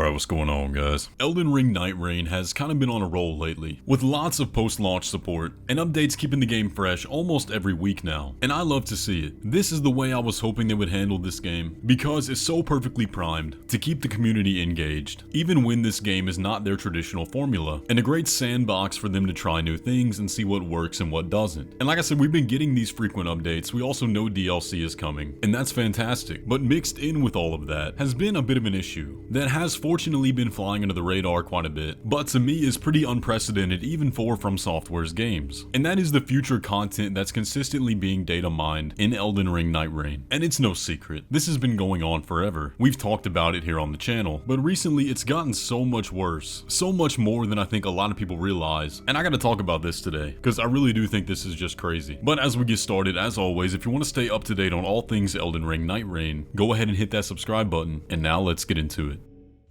Alright, what's going on, guys? Elden Ring Nightreign has kind of been on a roll lately, with lots of post-launch support and updates keeping the game fresh almost every week now, and I love to see it. This is the way I was hoping they would handle this game, because it's so perfectly primed to keep the community engaged, even when this game is not their traditional formula, and a great sandbox for them to try new things and see what works and what doesn't. And like I said, we've been getting these frequent updates. We also know DLC is coming, and that's fantastic, but mixed in with all of that has been a bit of an issue that has fortunately been flying under the radar quite a bit, but to me is pretty unprecedented even for Fromsoftware's games. And that is the future content that's consistently being data mined in Elden Ring Nightreign. And it's no secret, this has been going on forever. We've talked about it here on the channel, but recently it's gotten so much worse, so much more than I think a lot of people realize. And I gotta talk about this today, because I really do think this is just crazy. But as we get started, as always, if you want to stay up to date on all things Elden Ring Nightreign, go ahead and hit that subscribe button, and now let's get into it.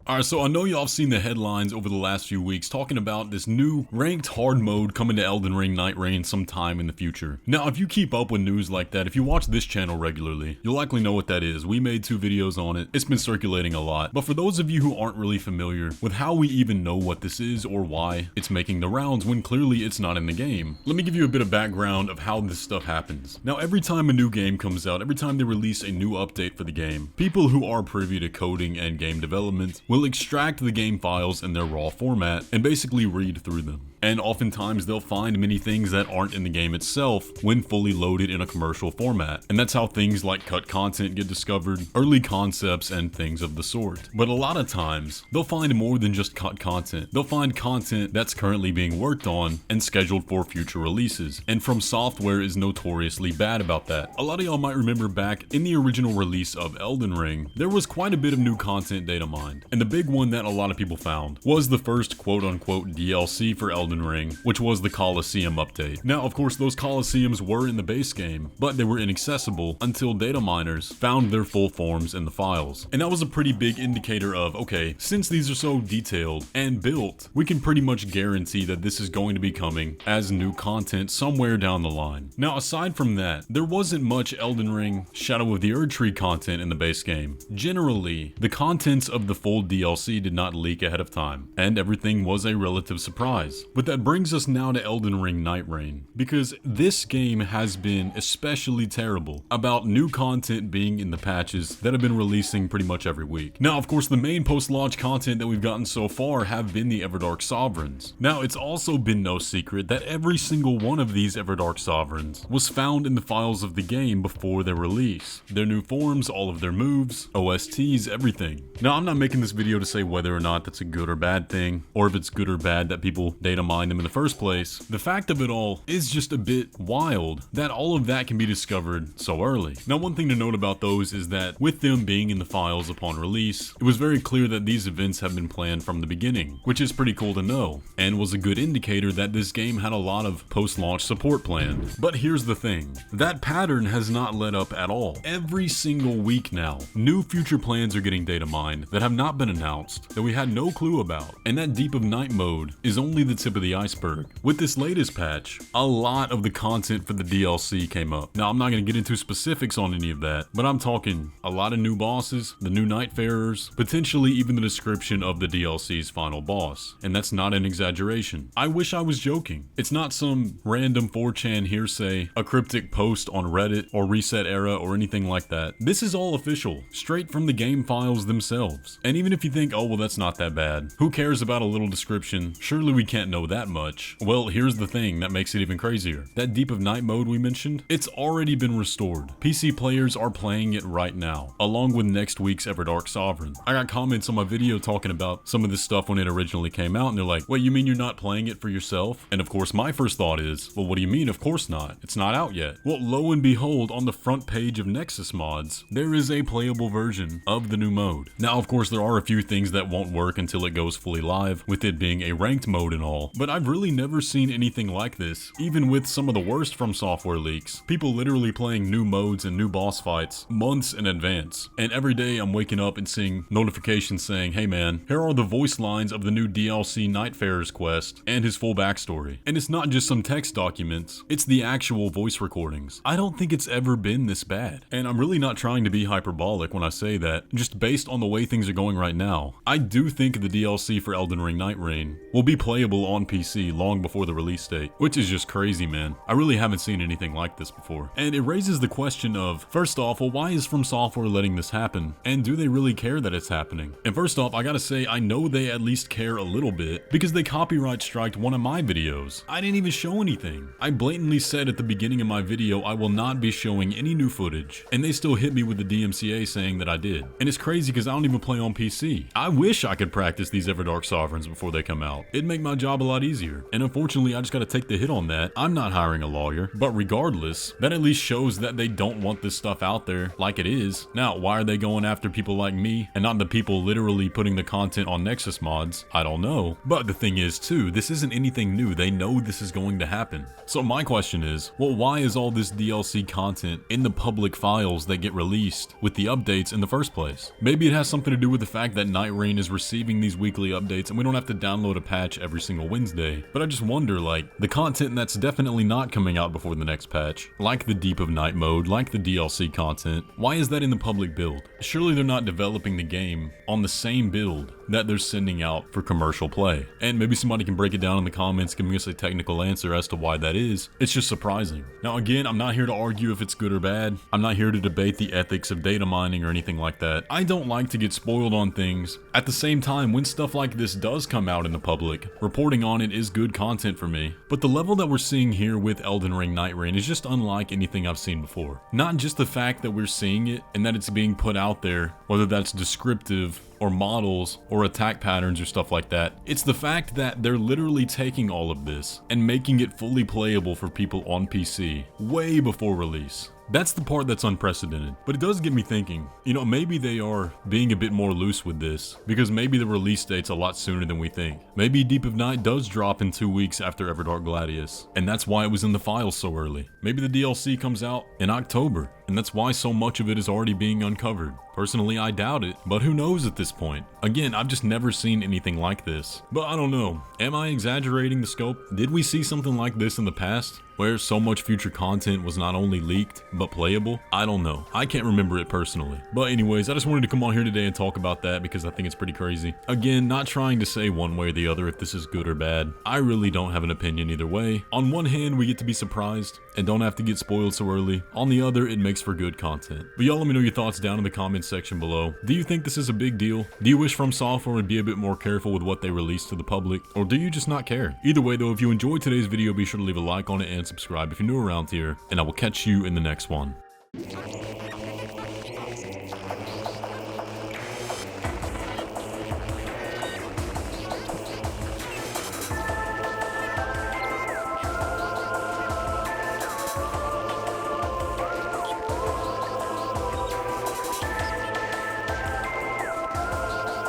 Alright, so I know y'all have seen the headlines over the last few weeks talking about this new ranked hard mode coming to Elden Ring Nightreign sometime in the future. Now, if you keep up with news like that, if you watch this channel regularly, you'll likely know what that is. We made 2 videos on it. It's been circulating a lot. But for those of you who aren't really familiar with how we even know what this is or why it's making the rounds when clearly it's not in the game, let me give you a bit of background of how this stuff happens. Now, every time a new game comes out, every time they release a new update for the game, people who are privy to coding and game development will extract the game files in their raw format and basically read through them. And oftentimes they'll find many things that aren't in the game itself when fully loaded in a commercial format. And that's how things like cut content get discovered, early concepts, and things of the sort. But a lot of times, they'll find more than just cut content. They'll find content that's currently being worked on and scheduled for future releases. And Fromsoftware is notoriously bad about that. A lot of y'all might remember back in the original release of Elden Ring, there was quite a bit of new content data mined. And the big one that a lot of people found was the first quote-unquote DLC for Elden Ring, which was the Coliseum update. Now, of course, those Coliseums were in the base game, but they were inaccessible until data miners found their full forms in the files. And that was a pretty big indicator of, okay, since these are so detailed and built, we can pretty much guarantee that this is going to be coming as new content somewhere down the line. Now, aside from that, there wasn't much Elden Ring Shadow of the Erdtree content in the base game. Generally, the contents of the full DLC did not leak ahead of time, and everything was a relative surprise. But that brings us now to Elden Ring Nightreign, because this game has been especially terrible about new content being in the patches that have been releasing pretty much every week. Now, of course, the main post-launch content that we've gotten so far have been the Everdark Sovereigns. Now, it's also been no secret that every single one of these Everdark Sovereigns was found in the files of the game before their release. Their new forms, all of their moves, OSTs, everything. Now, I'm not making this video to say whether or not that's a good or bad thing, or if it's good or bad that people data mine them in the first place. The fact of it all is just a bit wild that all of that can be discovered so early. Now, one thing to note about those is that with them being in the files upon release, it was very clear that these events have been planned from the beginning, which is pretty cool to know, and was a good indicator that this game had a lot of post-launch support planned. But here's the thing, that pattern has not let up at all. Every single week now, new future plans are getting data mined that have not been announced, that we had no clue about, and that Deep of Night mode is only the tip of the iceberg. With this latest patch, a lot of the content for the DLC came up. Now, I'm not going to get into specifics on any of that, but I'm talking a lot of new bosses, the new Nightfarers, potentially even the description of the DLC's final boss. And that's not an exaggeration. I wish I was joking. It's not some random 4chan hearsay, a cryptic post on Reddit or Reset Era or anything like that. This is all official, straight from the game files themselves. And even if you think, oh, well, that's not that bad, who cares about a little description? Surely we can't know that much. Well, here's the thing that makes it even crazier. That Deep of Night mode we mentioned, it's already been restored. PC players are playing it right now, along with next week's Everdark Sovereign. I got comments on my video talking about some of this stuff when it originally came out, and they're like, wait, you mean you're not playing it for yourself? And of course, my first thought is, well, what do you mean? Of course not. It's not out yet. Well, lo and behold, on the front page of Nexus Mods, there is a playable version of the new mode. Now, of course, there are a few things that won't work until it goes fully live, with it being a ranked mode and all, but I've really never seen anything like this, even with some of the worst Fromsoftware leaks. People literally playing new modes and new boss fights months in advance. And every day I'm waking up and seeing notifications saying, hey man, here are the voice lines of the new DLC Nightfarer's quest and his full backstory. And it's not just some text documents, it's the actual voice recordings. I don't think it's ever been this bad. And I'm really not trying to be hyperbolic when I say that, just based on the way things are going right now. I do think the DLC for Elden Ring Nightreign will be playable on PC long before the release date, which is just crazy, man. I really haven't seen anything like this before. And it raises the question of, first off, well, why is Fromsoftware letting this happen? And do they really care that it's happening? And first off, I gotta say, I know they at least care a little bit, because they copyright striked one of my videos. I didn't even show anything. I blatantly said at the beginning of my video, I will not be showing any new footage, and they still hit me with the DMCA saying that I did. And it's crazy because I don't even play on PC. I wish I could practice these Everdark Sovereigns before they come out. It'd make my job a lot easier. And unfortunately, I just gotta take the hit on that. I'm not hiring a lawyer, but regardless, that at least shows that they don't want this stuff out there like it is. Now, why are they going after people like me and not the people literally putting the content on Nexus mods? I don't know. But the thing is too, this isn't anything new. They know this is going to happen. So my question is, well, why is all this DLC content in the public files that get released with the updates in the first place? Maybe it has something to do with the fact that Nightreign is receiving these weekly updates and we don't have to download a patch every single Wednesday. But I just wonder, like, the content that's definitely not coming out before the next patch, like the Deep of Night mode, like the DLC content, why is that in the public build? Surely they're not developing the game on the same build that they're sending out for commercial play. And maybe somebody can break it down in the comments, giving us a technical answer as to why that is. It's just surprising. Now again, I'm not here to argue if it's good or bad. I'm not here to debate the ethics of data mining or anything like that. I don't like to get spoiled on things. At the same time, when stuff like this does come out in the public, reporting on it is good content for me. But the level that we're seeing here with Elden Ring Nightreign is just unlike anything I've seen before. Not just the fact that we're seeing it and that it's being put out there, whether that's descriptive or models or attack patterns or stuff like that. It's the fact that they're literally taking all of this and making it fully playable for people on PC way before release. That's the part that's unprecedented. But it does get me thinking, you know, maybe they are being a bit more loose with this, because maybe the release date's a lot sooner than we think. Maybe Deep of Night does drop in 2 weeks after Everdark Gladius, and that's why it was in the files so early. Maybe the DLC comes out in October, and that's why so much of it is already being uncovered. Personally, I doubt it, but who knows at this point? Again, I've just never seen anything like this. But I don't know, am I exaggerating the scope? Did we see something like this in the past, where so much future content was not only leaked, but playable? I don't know. I can't remember it personally. But anyways, I just wanted to come on here today and talk about that because I think it's pretty crazy. Again, not trying to say one way or the other if this is good or bad. I really don't have an opinion either way. On one hand, we get to be surprised and don't have to get spoiled so early. On the other, it makes for good content. But y'all let me know your thoughts down in the comments section below. Do you think this is a big deal? Do you wish Fromsoftware would be a bit more careful with what they release to the public? Or do you just not care? Either way though, if you enjoyed today's video, be sure to leave a like on it and subscribe if you're new around here, and I will catch you in the next one.